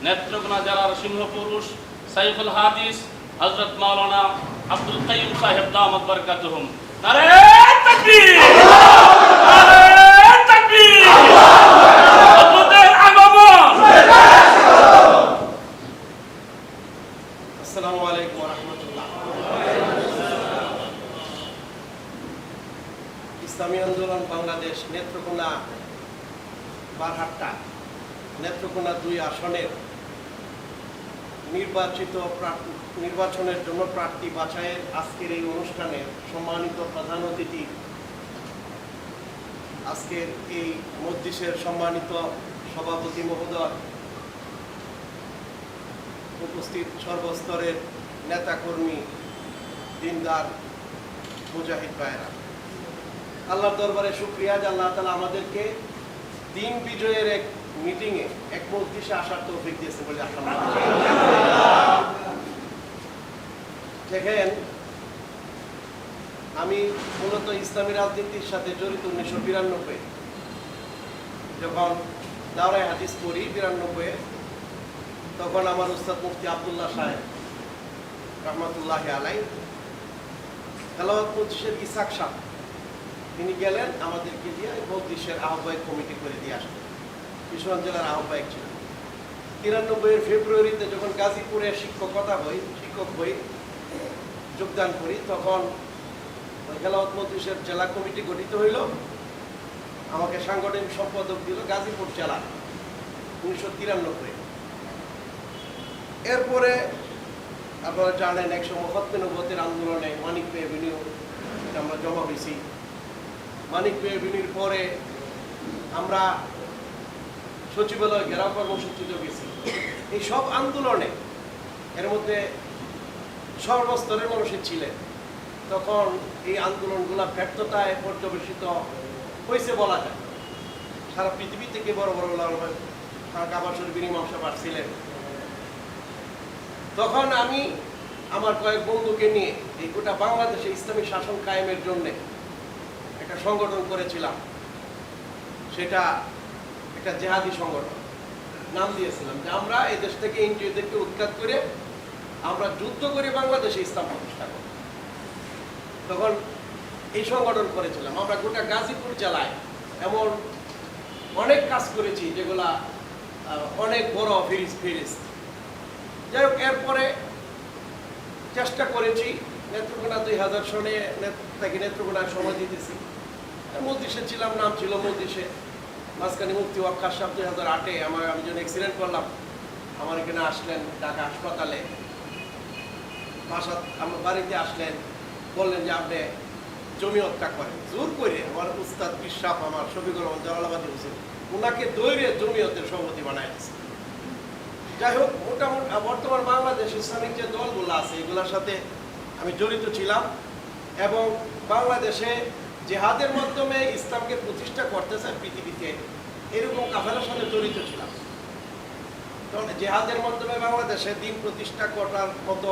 নেত্রকোনা জেলার সিংহপুরুষ সাইফুল হাদিস হযরত মাওলানা আব্দুল কাইয়ুম সাহেব দামাত বরকাতুহুম। নারে তাকবীর, নারে তাকবীর, আপনাদের আগমন। আসসালামু আলাইকুম ওয়া রাহমাতুল্লাহ। ইসলামী আন্দোলন বাংলাদেশ নেত্রকোনা বারহাট্টা নেত্রকোনা 2 আসনের নির্বাচনের জন্য প্রার্থী বাছাইয়ের আজকের এই অনুষ্ঠানে সম্মানিত প্রধান অতিথি, আজকের এই মজলিসের সম্মানিত সভাপতি মহোদয়, উপস্থিত সর্বস্তরের নেতাকর্মী, দিনদার মুজাহিদ ভাইয়েরা, আল্লাহর দরবারে শুকরিয়া যে আল্লাহ তাআলা আমাদেরকে দিন বিজয়ের এক মিটিংয়ে এক মজলিসে আসার তৌফিক দিয়েছে বলে আলহামদুলিল্লাহ। দেখেন, আমি মূলত ইসলামী রাজনীতির সাথে জড়িত 1992 যখন দাওরায়ে হাদিস পড়ি 92, তখন আমার উস্তাদ মুফতি আব্দুল্লাহ সাহেব রহমতুল্লাহি আলাইহি তেলাওয়াত মজলিসের ইসাক সাহেব তিনি গেলেন আমাদেরকে দিয়ে মজলিসের আহ্বায়ক কমিটি করে দিয়ে আসলেন। কিশোরগঞ্জ জেলার আহ্বায়ক ছিলেন। 93 ফেব্রুয়ারিতে যখন গাজীপুরে শিক্ষক হই যোগদান করি, তখন তেলাওয়াত মজলিসের জেলা কমিটি গঠিত হইল। আমাকে সাংগঠনিক সম্পাদক দিল গাজীপুর জেলা 1993। এরপরে আপনারা জানেন 100 নবতের আন্দোলনে মানিক পে এভিনিউ আমরা জমা হয়েছি। মানিক পে এভিনিউর পরে আমরা সচিবালয় ঘেরাও কর্মসূচিতে গেছি। এই সব আন্দোলনে এর মধ্যে সর্বস্তরের মানুষের ছিলেন। তখন এই আন্দোলনগুলা ব্যর্থতায় পর্যবেসিত হয়েছে বলা যায়। সারা পৃথিবী থেকে বড় বড় কাবার শরীফের ইমাম সাহেব আসছিলেন। তখন আমি আমার কয়েক বন্ধুকে নিয়ে এই গোটা বাংলাদেশে ইসলামী শাসন কায়েমের জন্য একটা সংগঠন করেছিলাম। সেটা একটা জেহাদি সংগঠন, নাম দিয়েছিলাম যে আমরা এই দেশ থেকে এনজিওদেরকে উৎখাত করে আমরা যুদ্ধ করে বাংলাদেশে ইসলাম প্রতিষ্ঠা করব। তখন এই সংগঠন করেছিলাম। আমরা গোটা গাজীপুর জেলায় এমন অনেক কাজ করেছি যেগুলা অনেক বড় ফেরিস্ত। যাই হোক, এরপরে চেষ্টা করেছি নেত্রকোনা 2000 সনে তাকে নেত্রকোনায় সময় দিতেছি। মজলিসে ছিলাম, নাম ছিল মজলিসে। মাঝখানে মুফতি ওয়াক্কাস সাহেব 2008-এ আমি যখন অ্যাক্সিডেন্ট করলাম, আমার এখানে আসলেন ঢাকা হাসপাতালে। আমার বাড়িতে আসলেন, বললেন যে আপনি জমিয়তটা করেন। জোর করে আমার উস্তাদ পিসাব আমার শফিকুর রহমান জালালাবাদী হোসেন ওনাকে দৈরে জমিয়তের সভাপতি বানায় আছে। যাই হোক, মোটামুটি বর্তমান বাংলাদেশ ইসলামিক যে দলগুলো আছে এগুলোর সাথে আমি জড়িত ছিলাম এবং বাংলাদেশে জেহাদের মাধ্যমে ইসলামকে প্রতিষ্ঠা করতে চায় পৃথিবীতে এরকম কাফেলার সাথে জড়িত ছিলাম। কারণ জেহাদের মাধ্যমে বাংলাদেশে দিন প্রতিষ্ঠা করার মতো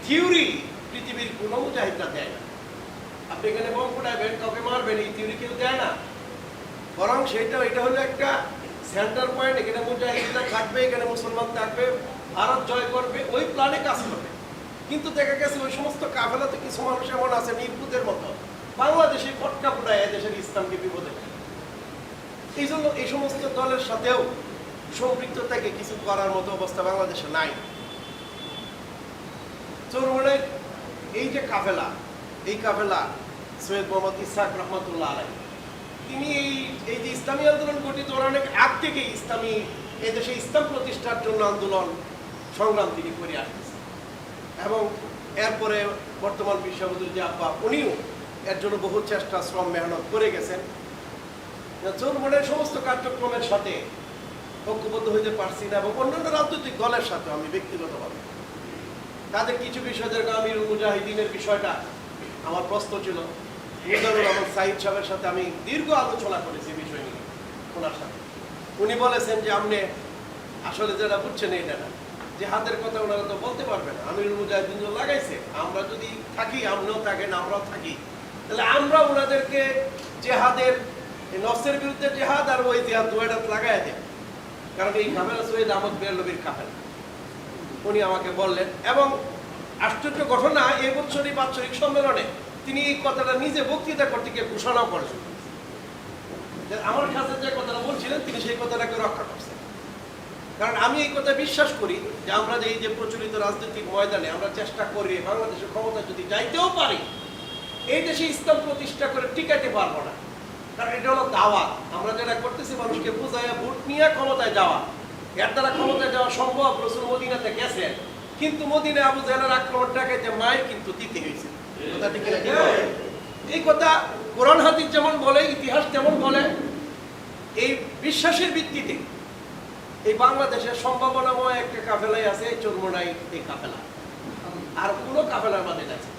থিওরি পৃথিবীর কোনো মুজাহিদরা দেয় না। আপনি এখানে বম ফুটাইবেন, কাউকে মারবেন, এই থিওরি কেউ দেয় না। বরং এটা হলো একটা সেন্টার পয়েন্ট। এখানে মুজাহিদরা থাকবে, এখানে মুসলমান থাকবে, ভারত জয় করবে, ওই প্ল্যানে কাজ করবে। কিন্তু দেখা গেছে ওই সমস্ত কাফেলাতে কিছু মানুষ এমন আছে নির্বুদের মতো বাংলাদেশে ফটকা ফুটায় দেশের ইসলামকে বিপদে। এই জন্য এই সমস্ত দলের সাথেও সম্পৃক্ত থেকে কিছু করার মতো অবস্থা বাংলাদেশে নাই। চোরমনের এই যে কাফেলা, এই কাফেলা সৈয়দ মোহাম্মদ ইসহাক রহমতুল্লাহ আলাইহি তিনি এই যে ইসলামী আন্দোলন গঠিত অনেক আগ থেকে এদেশে ইসলাম প্রতিষ্ঠার জন্য আন্দোলন সংগ্রাম তিনি করে আসতেছেন এবং এরপরে বর্তমান বিশ্ববন্ধু যে আব্বা উনিও এর জন্য বহু চেষ্টা শ্রম মেহনত করে গেছেন। চোরমনের সমস্ত কার্যক্রমের সাথে ঐক্যবদ্ধ হইতে পারছি না এবং অন্যান্য রাজনৈতিক দলের সাথে আমি ব্যক্তিগতভাবে তাদের কিছু বিষয়, যেরকম আমিরুল মুজাহিদিনের বিষয়টা আমার প্রশ্ন ছিল। মিজানুর রহমান সাহিদ সাহেবের সাথে আমি দীর্ঘ আলোচনা করেছি বিষয় নিয়ে ওনার সাথে। উনি বলেছেন যে আপনি আসলে যেটা বুঝছেন এটা না, যে হাতের কথা ওনারা তো বলতে পারবে না। আমিরুল মুজাহিদিন লাগাইছে, আমরা যদি থাকি, আপনিও থাকেন, আমরাও থাকি, তাহলে আমরা ওনাদেরকে জেহাদের নফসের বিরুদ্ধে জেহাদ আর ওই জেহাদ দুইটা লাগাই দেন। কারণ এই কাফেলা সৈয়দ আহমদ বেরলভীর কাফেলা। উনি আমাকে বললেন, এবং আশ্চর্য ঘটনা, এই বছরই বাৎসরিক সম্মেলনে তিনি এই কথাটা নিজে বক্তৃতা করতে গিয়ে ঘোষণাও করলেন। আমার কাছে যে কথাটা বলছিলেন তিনি সেই কথাটাকে রক্ষা করছেন। কারণ আমি এই কথা বিশ্বাস করি যে আমরা যে এই যে প্রচলিত রাজনৈতিক ময়দানে আমরা চেষ্টা করি বাংলাদেশের ক্ষমতা যদি যাইতেও পারি, এই দেশে ইসলাম প্রতিষ্ঠা করে টিকাইতে পারবো না। কারণ এটা হলো দাওয়াত। আমরা যেটা করতেছি মানুষকে বুঝাইয়া ভোট নিয়ে ক্ষমতায় যাওয়া, এর দ্বারা ক্ষমতায় যাওয়া সম্ভব। রাসূল মদিনাতে গেছেন, কিন্তু মদিনায় আবু জাহেলের আক্রমণটাকে যে মায়ের কিন্তু দিতে হয়েছে। কথাটি কি ঠিক? এই কথা কোরআন হাদিস যেমন বলে, ইতিহাস যেমন বলে, এই বিশ্বাসের ভিত্তিতে এই বাংলাদেশের সম্ভাবনাময় একটা কাফেলাই আছে, এই চরমোনাই এই কাফেলা। আর কোনো কাফেলার মানে আছে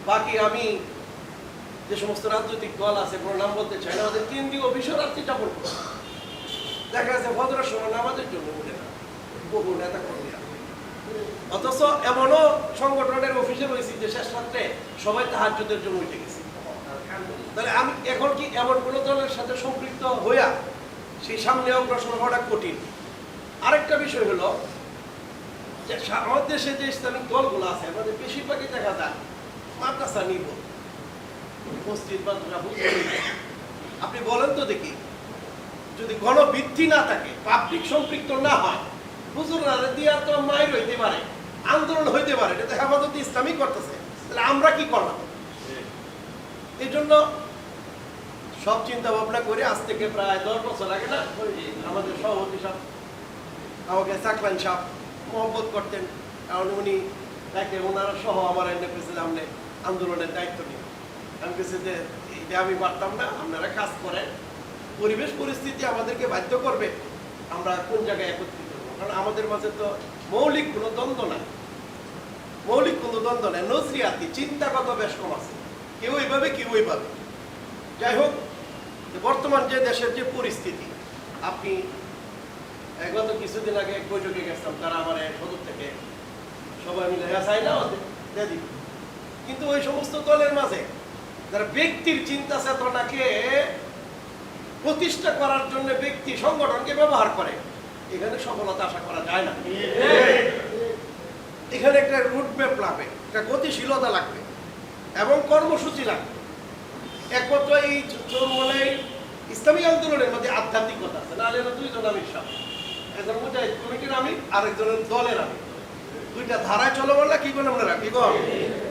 বাকি। আমি যে সমস্ত রাজনৈতিক দল আছে, কোনো নাম বলতে চাই না, আমাদের কেন্দ্রীয় অফিসও রাত্রি যাপন করে। দেখা যাচ্ছে ভদ্রের সময় নামাজের জন্য উঠে না বহু নেতা কর্মীরা, অথচ এমনও সংগঠনের অফিসে রয়েছে যে শেষ রাত্রে সবাই তাহাজ্জুদের জন্য উঠে গেছে। তাহলে আমি এখন কি এমন কোনো দলের সাথে সম্পৃক্ত হইয়া সেই সামনে অগ্রসর হওয়াটা কঠিন। আরেকটা বিষয় হলো যে আমাদের দেশে যে ইসলামিক দলগুলো আছে, আমাদের বেশিরভাগই দেখা যায় মাদ্রাসা নির্ভর, মসজিদ মাদ্রাসা। আপনি বলেন তো দেখি, যদি গণভিত্তি না থাকে, পাবলিক সম্পৃক্ত না হয়, হুজুররা দিয়ে তো মায়ের হইতে পারে, আন্দোলন হইতে পারে, এটা তো হেফাজত ইসলামী করতেছে, তাহলে আমরা কি করলাম? এই জন্য সব চিন্তা ভাবনা করে আজ থেকে প্রায় 10 বছর আগে না, আমাদের সভাপতি সাহেব আমাকে চাকলান সাহেব মহব্বত করতেন, কারণ উনি তাকে ওনারা সহ আমার সামনে আন্দোলনের দায়িত্ব নিয়ে। আমি কিছু যে আমি পারতাম না, আপনারা কাজ করেন, পরিবেশ পরিস্থিতি আমাদেরকে বাধ্য করবে আমরা কোন জায়গায় একত্রিত হবো। কারণ আমাদের মাঝে তো মৌলিক কোনো দ্বন্দ্ব নাই, মৌলিক কোনো দ্বন্দ্ব নাই, নজরিয়াতি চিন্তাগত বেশ কম আছে, কেউ এইভাবে কেউ এইভাবে। যাই হোক, বর্তমান যে দেশের যে পরিস্থিতি, আপনি গত কিছুদিন আগে এক বৈঠকে গেছিলাম, তারা আমার সদর থেকে সবাই মিলে চাই না দিয়ে দিবে, কিন্তু ওই সমস্ত দলের মাঝে যারা ব্যক্তির চিন্তা চেতনাকে প্রতিষ্ঠা করার জন্য ব্যক্তি সংগঠনকে ব্যবহার করে, এখানে সফলতা আশা করা যায় না। এখানে একটা রুটম্যাপ লাগবে, একটা গতিশীলতা লাগবে এবং কর্মসূচি লাগবে। একমাত্র এই চরমোনাই ইসলামী আন্দোলনের মধ্যে আধ্যাত্মিকতা আছে, নাহলে দুইজন আমির সাহেব, একজন মুজাহিদ কমিটির আমির, আরেকজনের দলের আমির, দুইটা ধারায় চলো বললে কি করে আমরা রাখি?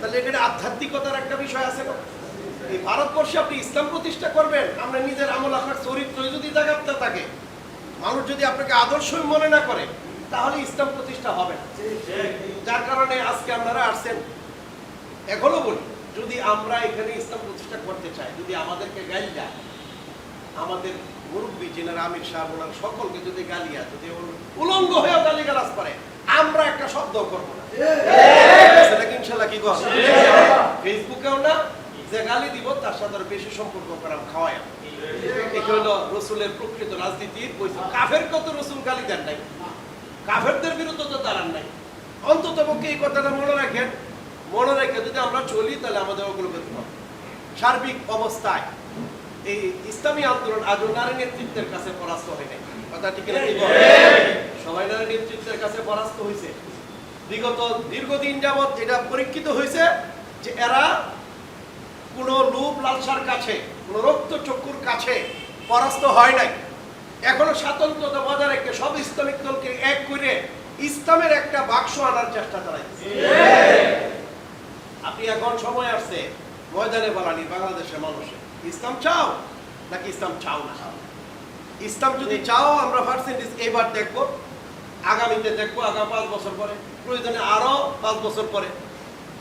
তাহলে এখানে আধ্যাত্মিকতার একটা বিষয় আছে না? এই ভারতবর্ষে আপনি ইসলাম প্রতিষ্ঠা করবেন, আমরা নিজের আমল আপনার চরিত্রই যদি জাগাতে থাকে, মানুষ যদি আপনাকে আদর্শই মনে না করে, তাহলে ইসলাম প্রতিষ্ঠা হবে না। যার কারণে আজকে আপনারা আসছেন। এখনো বলি, যদি আমরা এখানে ইসলাম প্রতিষ্ঠা করতে চাই, যদি আমাদেরকে গালি দেয়, আমাদের মুরব্বী যিনারা আমির সাহেব, ওনার সকলকে যদি গালিয়া, যদি উলঙ্গ হয়েও গালিগালাজ করে, আমরা একটা শব্দ করবো না। ইনশাল্লাহ কি কর, ফেসবুকেও না, যে গালি দিব তার সাথে আরো বেশি সম্পর্ক করা খাওয়ায়। এটা হলো রসুলের প্রকৃত রাজনীতির বৈশিষ্ট্য। কাফের কত রসুল গালি দেন নাই, কাফেরদের বিরুদ্ধে তো দাঁড়ান নাই। অন্তত পক্ষে এই কথাটা মনে রাখেন, মনে রেখে যদি আমরা চলি তাহলে আমাদের ওগুলো করতে হবে। সার্বিক অবস্থায় এই ইসলামী আন্দোলন আজও নারী নেতৃত্বের কাছে পরাস্ত হয় নাই। কথা ঠিক না? সবাই নারী নেতৃত্বের কাছে পরাস্ত হয়েছে। বিগত দীর্ঘদিন যাবৎ এটা পরীক্ষিত হয়েছে যে এরা কোন লোভ লালসার কাছে, কোন রক্ত চক্ষুর কাছে পরাস্ত হয় নাই। এখনো স্বাতন্ত্র্যতা বজায় রেখে সব ইসলামিক দলকে এক করে ইসলামের একটা বাক্স আনার চেষ্টা চালাইছে। আপনি এখন সময় আসছে ময়দানে বলানি বাংলাদেশের মানুষের, ইসলাম চাও নাকি ইসলাম চাও না? ইসলাম যদি চাও, আমরা পার্সেন্টেজ এবার দেখবো, আগামীতে দেখবো, আগামী 5 বছর পরে, প্রয়োজনে আরো 5 বছর পরে,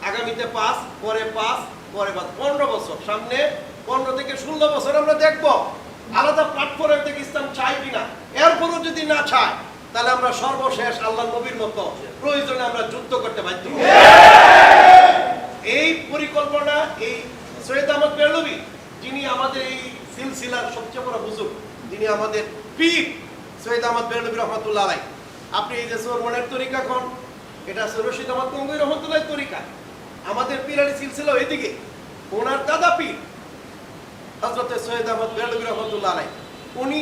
আগামীতে 5, পরে 5, পরে 5, 15 বছর, সামনে 15 থেকে 16 বছর আমরা দেখবো আলাদা প্ল্যাটফর্মে থেকে ইসলাম চাই কিনা। এরপরও যদি না চায়, তাহলে আমরা সর্বশেষ আল্লাহ নবীর মতো প্রয়োজনে আমরা যুদ্ধ করতে বাধ্য হব। এই পরিকল্পনা এই সৈয়দ আহমদ বেরলভী, যিনি আমাদের এই সিলসিলার সবচেয়ে বড় বুজুর্গ, যিনি আমাদের পীর সৈয়দ আহমদ বেরলভী রহমতুল্লাহ আলাইহি। আপনি এই যে চরমোনাইর তরিকা খন, এটা রশিদ আহমদ গঙ্গোহী রহমতুল্লাহির তরিকা। আমাদের পীরানি সিলসিলা এদিকে, ওনার দাদা পীর হযরত সৈয়দ আহমদ বেরলভী রহমতুল্লাহ আলাইহি, উনি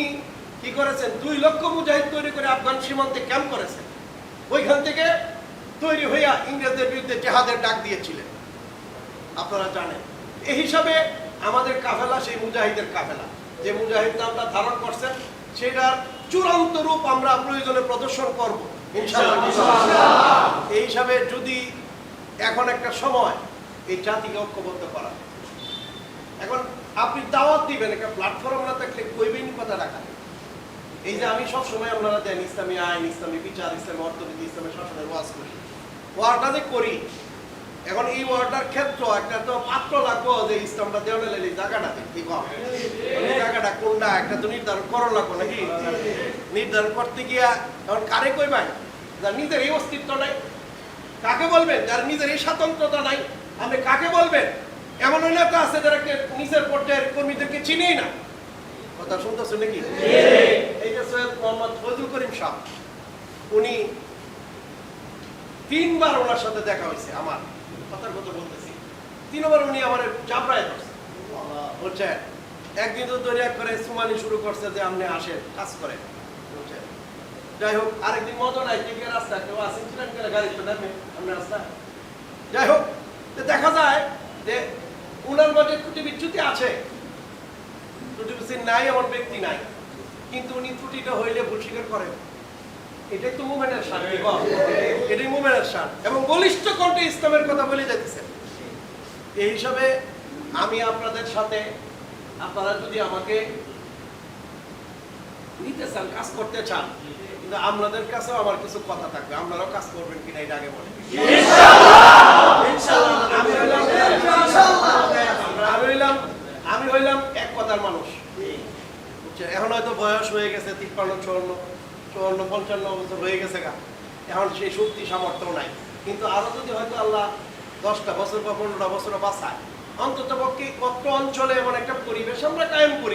কি করেছেন? 2 লক্ষ মুজাহিদ তৈরি করে আফগান সীমান্তে ক্যাম্প করেছেন। ওইখান থেকে তৈরি হইয়া ইংরেজদের বিরুদ্ধে জেহাদের ডাক দিয়েছিলেন, আপনারা জানেন। এই হিসাবে আমাদের কাফেলা সেই মুজাহিদের কাফেলা, যে মুজাহিদ নামটা ধারণ করছেন সেটার চূড়ান্ত রূপ আমরা প্রয়োজনে প্রদর্শন করব ইনশাআল্লাহ। এই হিসাবে যদি এখন একটা সময় এই জাতিকে ঐক্যবদ্ধ করা, এখন আপনি দাওয়াত দিবেন, একটা প্ল্যাটফর্ম না থাকলে কইবেন কথা রাখা। এই যে আমি সব সময় আপনারা দেন ইসলামী আইন, ইসলামী বিচার, ইসলামী অর্থনীতি, ইসলামী শাসনের ওয়াজ করি, ওয়ার্ডটা যে করি, এখন এই ওয়ার্ডটার ক্ষেত্র একটা তো পাত্র লাগবো যে ইসলামটা দেওয়া লাগলে এই জায়গাটা কি কম, এই জায়গাটা কোনটা একটা তো নির্ধারণ করা লাগবো নাকি? নির্ধারণ করতে গিয়া এখন কারে কইবেন যার নিজের এই অস্তিত্ব নাই? কাকে বলবেন যার নিজের এই স্বাতন্ত্রতা নাই? আপনি কাকে বলবেন? এমন নেতা আছে যারা নিজের পর্যায়ের কর্মীদেরকে চিনেই না। কথা শুনতেছেন নাকি? এই যে সৈয়দ মোহাম্মদ ফজলুল করিম সাহেব, উনি 3 বার ওনার সাথে দেখা হয়েছে, আমার কথার কথা বলতেছি। 3 বার উনি আমার চাপড়ায় ধরছে, বলছে একদিন তো দরিয়া করে সুমানি শুরু করছে যে আপনি আসেন কাজ করে। যাই হোক, আরেকদিন মতো নাই, টিকে রাস্তা কেউ আসেন ছিলেন গাড়ি চলে আপনি রাস্তা। যাই হোক, দেখা যায় যে উনার মধ্যে ত্রুটি বিচ্যুতি আছে, ত্রুটি বিচ্যুতি নাই এমন ব্যক্তি নাই, কিন্তু উনি ত্রুটিটা হইলে ভুল স্বীকার করেন। এটাই তো মুভমেন্টের শান, এটাই মুভমেন্টের শান, এবং বলিষ্ঠ কণ্ঠে ইসলামের কথা বলে যাইতেছেন। এই হিসাবে আমি আপনাদের সাথে, আপনারা যদি আমাকে নিতে চান, কাজ করতে চান, কিন্তু আপনাদের কাছেও আমার কিছু কথা থাকবে, আপনারাও কাজ করবেন কিনা এটা আগে বলেন। আমি হইলাম এক কথার মানুষ। এখন হয়তো বয়স হয়ে গেছে 53, 54, 55 বছর হয়ে গেছে গা, এখন সেই শক্তি সামর্থ্য নাই। কিন্তু আরো যদি হয়তো আল্লাহ 10টা বছর বা 15টা বছর বাঁচায়, অন্তত পক্ষে অত্র অঞ্চলে এমন একটা পরিবেশ আমরা কায়েম করি